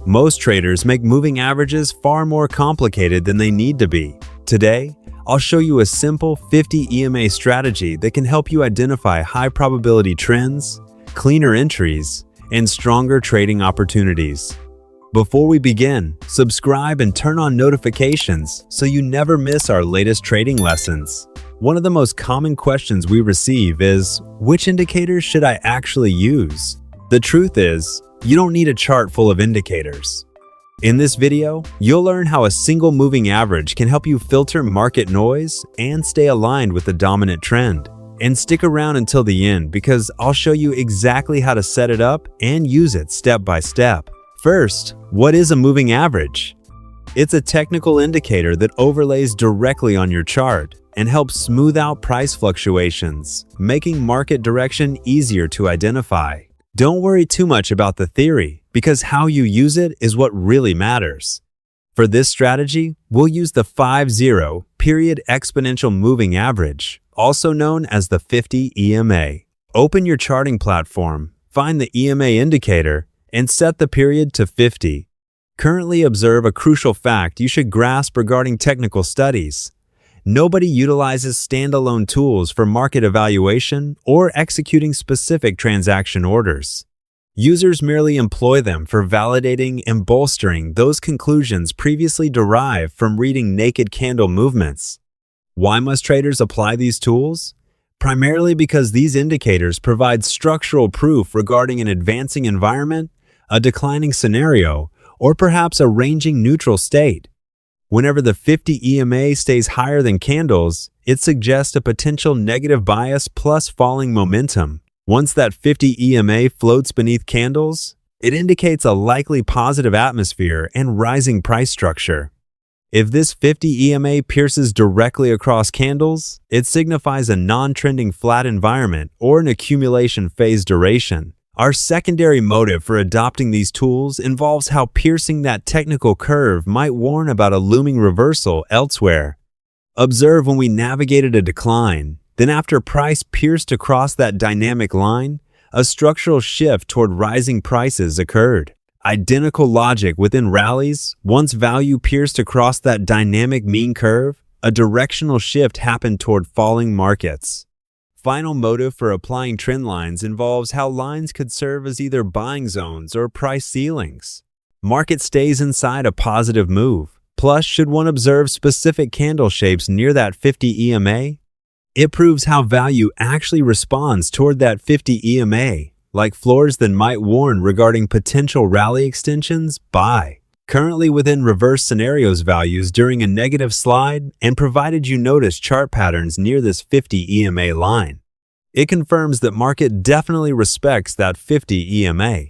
Most traders make moving averages far more complicated than they need to be. Today, I'll show you a simple 50 EMA strategy that can help you identify high-probability trends, cleaner entries, and stronger trading opportunities. Before we begin, subscribe and turn on notifications so you never miss our latest trading lessons. One of the most common questions we receive is, which indicators should I actually use? The truth is, you don't need a chart full of indicators. In this video, you'll learn how a single moving average can help you filter market noise and stay aligned with the dominant trend. And stick around until the end because I'll show you exactly how to set it up and use it step by step. First, what is a moving average? It's a technical indicator that overlays directly on your chart and helps smooth out price fluctuations, making market direction easier to identify. Don't worry too much about the theory, because how you use it is what really matters. For this strategy, we'll use the 5-0 period exponential moving average, also known as the 50 EMA. Open your charting platform, find the EMA indicator, and set the period to 50. Currently observe a crucial fact you should grasp regarding technical studies. Nobody utilizes standalone tools for market evaluation or executing specific transaction orders. Users merely employ them for validating and bolstering those conclusions previously derived from reading naked candle movements. Why must traders apply these tools? Primarily because these indicators provide structural proof regarding an advancing environment, a declining scenario, or perhaps a ranging neutral state. Whenever the 50 EMA stays higher than candles, it suggests a potential negative bias plus falling momentum. Once that 50 EMA floats beneath candles, it indicates a likely positive atmosphere and rising price structure. If this 50 EMA pierces directly across candles, it signifies a non-trending flat environment or an accumulation phase duration. Our secondary motive for adopting these tools involves how piercing that technical curve might warn about a looming reversal elsewhere. Observe when we navigated a decline, then after price pierced across that dynamic line, a structural shift toward rising prices occurred. Identical logic within rallies, once value pierced across that dynamic mean curve, a directional shift happened toward falling markets. Final motive for applying trend lines involves how lines could serve as either buying zones or price ceilings. Market stays inside a positive move. Plus, should one observe specific candle shapes near that 50 EMA? It proves how value actually responds toward that 50 EMA, like floors that might warn regarding potential rally extensions. Buy. Currently within reverse scenarios values during a negative slide, and provided you notice chart patterns near this 50 EMA line. It confirms that market definitely respects that 50 EMA,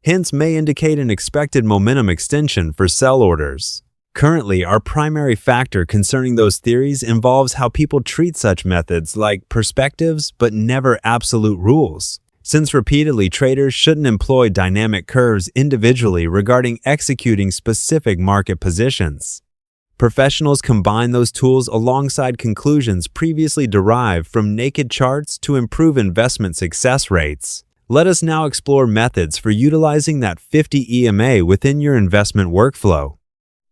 hence may indicate an expected momentum extension for sell orders. Currently, our primary factor concerning those theories involves how people treat such methods like perspectives but never absolute rules. Since repeatedly traders shouldn't employ dynamic curves individually regarding executing specific market positions. Professionals combine those tools alongside conclusions previously derived from naked charts to improve investment success rates. Let us now explore methods for utilizing that 50 EMA within your investment workflow.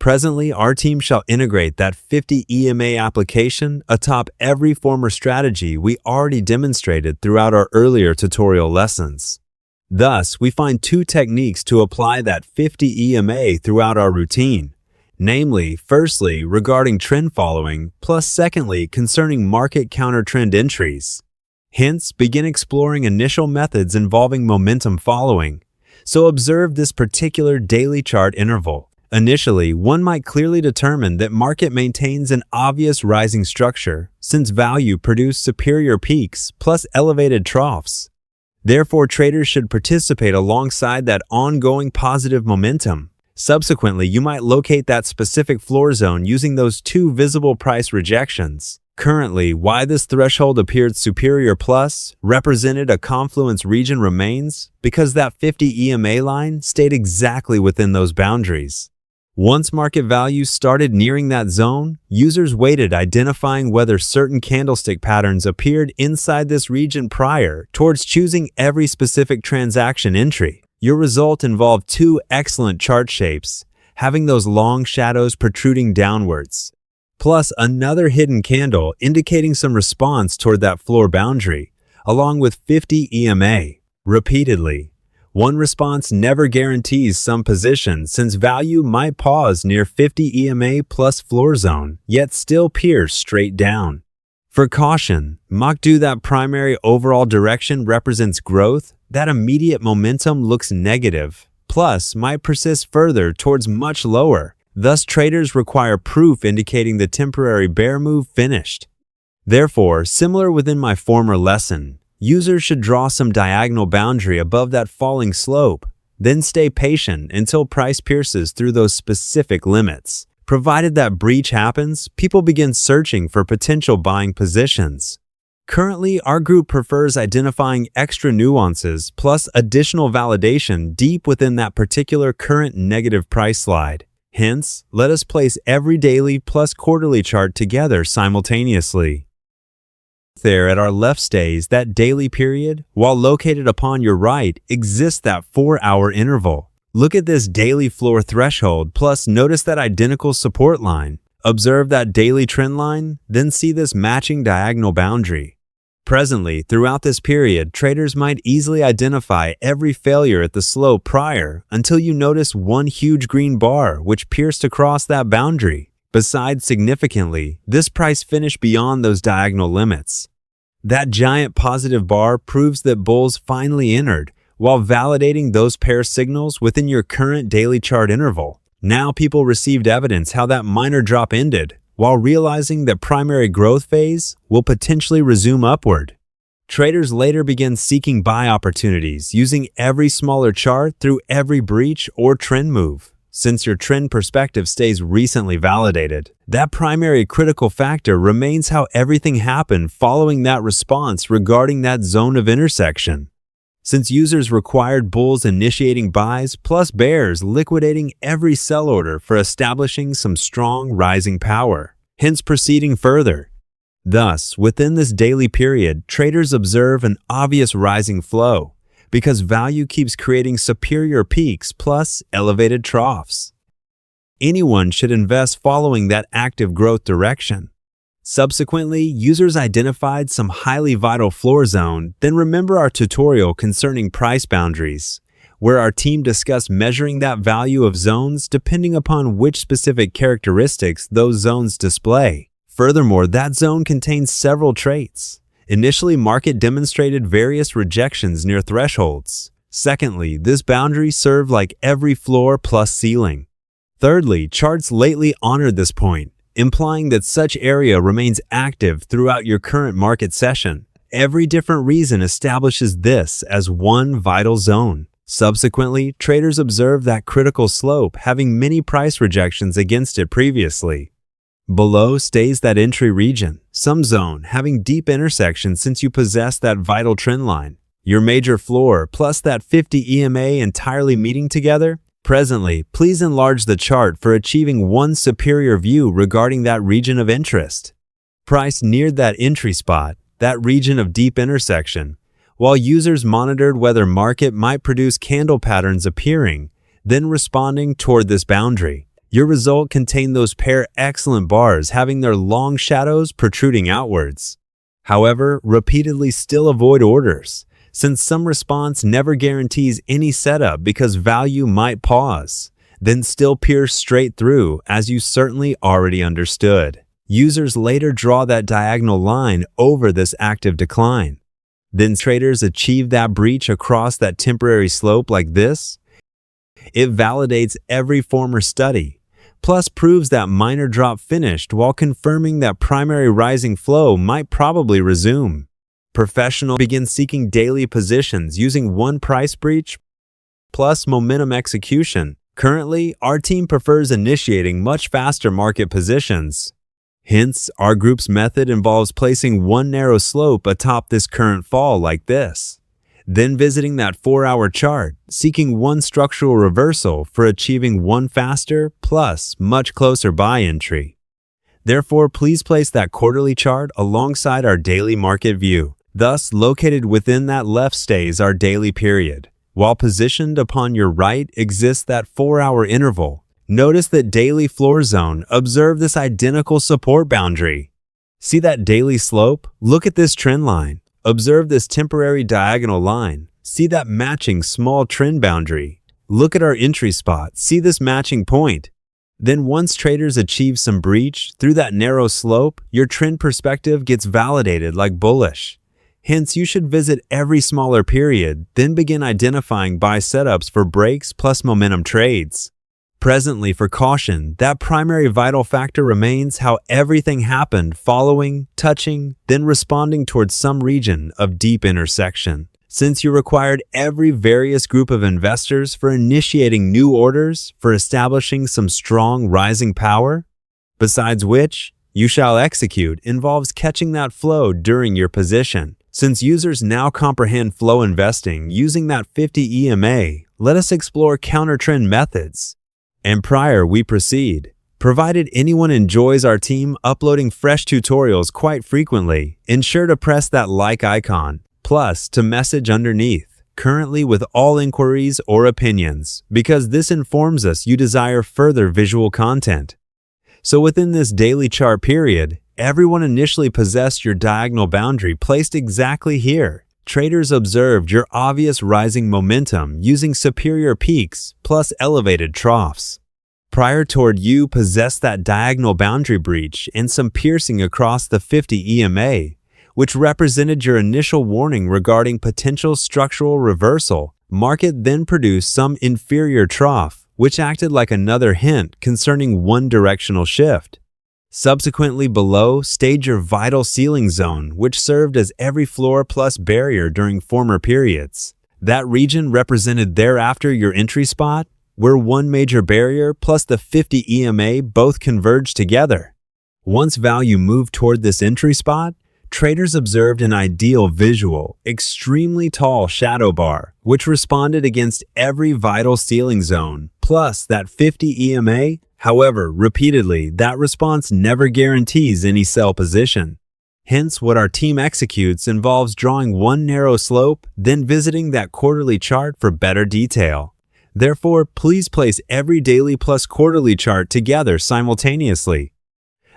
Presently, our team shall integrate that 50 EMA application atop every former strategy we already demonstrated throughout our earlier tutorial lessons. Thus, we find two techniques to apply that 50 EMA throughout our routine, namely, firstly, regarding trend following, plus secondly, concerning market counter-trend entries. Hence, begin exploring initial methods involving momentum following. So observe this particular daily chart interval. Initially, one might clearly determine that market maintains an obvious rising structure since value produced superior peaks plus elevated troughs. Therefore, traders should participate alongside that ongoing positive momentum. Subsequently, you might locate that specific floor zone using those two visible price rejections. Currently, why this threshold appeared superior plus represented a confluence region remains because that 50 EMA line stayed exactly within those boundaries. Once market values started nearing that zone, users waited identifying whether certain candlestick patterns appeared inside this region prior towards choosing every specific transaction entry. Your result involved two excellent chart shapes, having those long shadows protruding downwards, plus another hidden candle indicating some response toward that floor boundary, along with 50 EMA, repeatedly. One response never guarantees some position since value might pause near 50 EMA plus floor zone, yet still pierce straight down. For caution, mock do that primary overall direction represents growth, that immediate momentum looks negative, plus might persist further towards much lower. Thus, traders require proof indicating the temporary bear move finished. Therefore, similar within my former lesson, users should draw some diagonal boundary above that falling slope, then stay patient until price pierces through those specific limits. Provided that breach happens, people begin searching for potential buying positions. Currently, our group prefers identifying extra nuances plus additional validation deep within that particular current negative price slide. Hence, let us place every daily plus quarterly chart together simultaneously. There at our left stays that daily period, while located upon your right exists that 4-hour interval. Look at this daily floor threshold, plus notice that identical support line. Observe that daily trend line, then see this matching diagonal boundary. Presently, throughout this period, traders might easily identify every failure at the slope prior until you notice one huge green bar which pierced across that boundary. Besides, significantly, this price finished beyond those diagonal limits. That giant positive bar proves that bulls finally entered, while validating those pair signals within your current daily chart interval. Now people received evidence how that minor drop ended, while realizing that primary growth phase will potentially resume upward. Traders later begin seeking buy opportunities using every smaller chart through every breach or trend move. Since your trend perspective stays recently validated, that primary critical factor remains how everything happened following that response regarding that zone of intersection. Since users required bulls initiating buys plus bears liquidating every sell order for establishing some strong rising power, hence proceeding further. Thus, within this daily period, traders observe an obvious rising flow because value keeps creating superior peaks plus elevated troughs. Anyone should invest following that active growth direction. Subsequently, users identified some highly vital floor zone, then remember our tutorial concerning price boundaries, where our team discussed measuring that value of zones depending upon which specific characteristics those zones display. Furthermore, that zone contains several traits. Initially, market demonstrated various rejections near thresholds. Secondly, this boundary served like every floor plus ceiling. Thirdly, charts lately honored this point, implying that such area remains active throughout your current market session. Every different reason establishes this as one vital zone. Subsequently, traders observe that critical slope having many price rejections against it previously. Below stays that entry region, some zone having deep intersection since you possess that vital trend line. Your major floor plus that 50 EMA entirely meeting together. Presently, please enlarge the chart for achieving one superior view regarding that region of interest. Price neared that entry spot, that region of deep intersection, while users monitored whether market might produce candle patterns appearing, then responding toward this boundary. Your result contained those pair excellent bars having their long shadows protruding outwards. However, repeatedly still avoid orders, since some response never guarantees any setup because value might pause, then still pierce straight through as you certainly already understood. Users later draw that diagonal line over this active decline. Then traders achieve that breach across that temporary slope like this. It validates every former study, plus proves that minor drop finished while confirming that primary rising flow might probably resume. Professionals begin seeking daily positions using one price breach plus momentum execution. Currently, our team prefers initiating much faster market positions. Hence, our group's method involves placing one narrow slope atop this current fall like this, then visiting that 4-hour chart, seeking one structural reversal for achieving one faster plus much closer buy entry. Therefore, please place that quarterly chart alongside our daily market view. Thus, located within that left stays our daily period. While positioned upon your right exists that 4-hour interval. Notice that daily floor zone. Observe this identical support boundary. See that daily slope? Look at this trend line. Observe this temporary diagonal line. See that matching small trend boundary. Look at our entry spot. See this matching point. Then once traders achieve some breach through that narrow slope, your trend perspective gets validated like bullish. Hence, you should visit every smaller period, then begin identifying buy setups for breaks plus momentum trades. Presently, for caution, that primary vital factor remains how everything happened following, touching, then responding towards some region of deep intersection. Since you required every various group of investors for initiating new orders, for establishing some strong rising power, besides which, you shall execute involves catching that flow during your position. Since users now comprehend flow investing using that 50 EMA, let us explore counter-trend methods. And prior we proceed, provided anyone enjoys our team uploading fresh tutorials quite frequently, ensure to press that like icon, plus to message underneath, currently with all inquiries or opinions, because this informs us you desire further visual content. So within this daily chart period, everyone initially possessed your diagonal boundary placed exactly here. Traders observed your obvious rising momentum using superior peaks plus elevated troughs. Prior toward you possessed that diagonal boundary breach and some piercing across the 50 EMA, which represented your initial warning regarding potential structural reversal. Market then produced some inferior trough, which acted like another hint concerning one directional shift. Subsequently below stayed your vital ceiling zone, which served as every floor plus barrier during former periods. That region represented thereafter your entry spot, where one major barrier plus the 50 EMA both converged together. Once value moved toward this entry spot, traders observed an ideal visual, extremely tall shadow bar, which responded against every vital ceiling zone, plus that 50 EMA. However, repeatedly, that response never guarantees any sell position. Hence, what our team executes involves drawing one narrow slope, then visiting that quarterly chart for better detail. Therefore, please place every daily plus quarterly chart together simultaneously.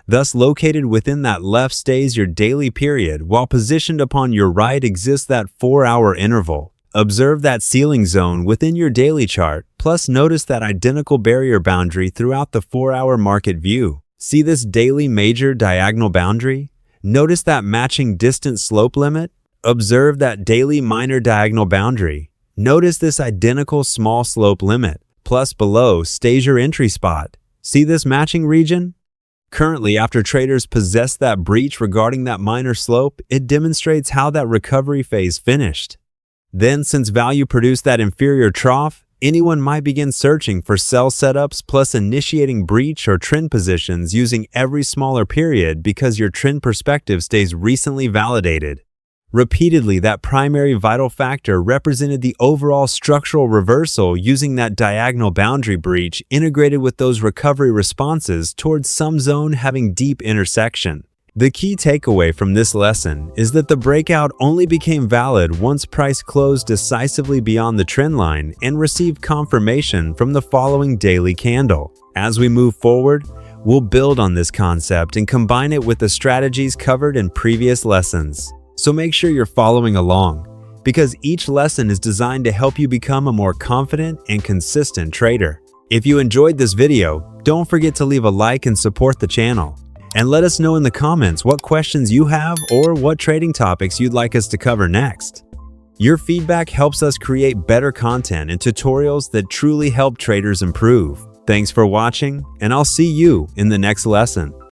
Thus, located within that left stays your daily period, while positioned upon your right exists that 4-hour interval. Observe that ceiling zone within your daily chart, plus notice that identical barrier boundary throughout the 4-hour market view. See this daily major diagonal boundary? Notice that matching distant slope limit? Observe that daily minor diagonal boundary. Notice this identical small slope limit, plus below stays your entry spot. See this matching region? Currently, after traders possess that breach regarding that minor slope, it demonstrates how that recovery phase finished. Then, since value produced that inferior trough, anyone might begin searching for sell setups plus initiating breach or trend positions using every smaller period because your trend perspective stays recently validated. Repeatedly, that primary vital factor represented the overall structural reversal using that diagonal boundary breach integrated with those recovery responses towards some zone having deep intersection. The key takeaway from this lesson is that the breakout only became valid once price closed decisively beyond the trend line and received confirmation from the following daily candle. As we move forward, we'll build on this concept and combine it with the strategies covered in previous lessons. So make sure you're following along, because each lesson is designed to help you become a more confident and consistent trader. If you enjoyed this video, don't forget to leave a like and support the channel. And let us know in the comments what questions you have or what trading topics you'd like us to cover next. Your feedback helps us create better content and tutorials that truly help traders improve. Thanks for watching, and I'll see you in the next lesson.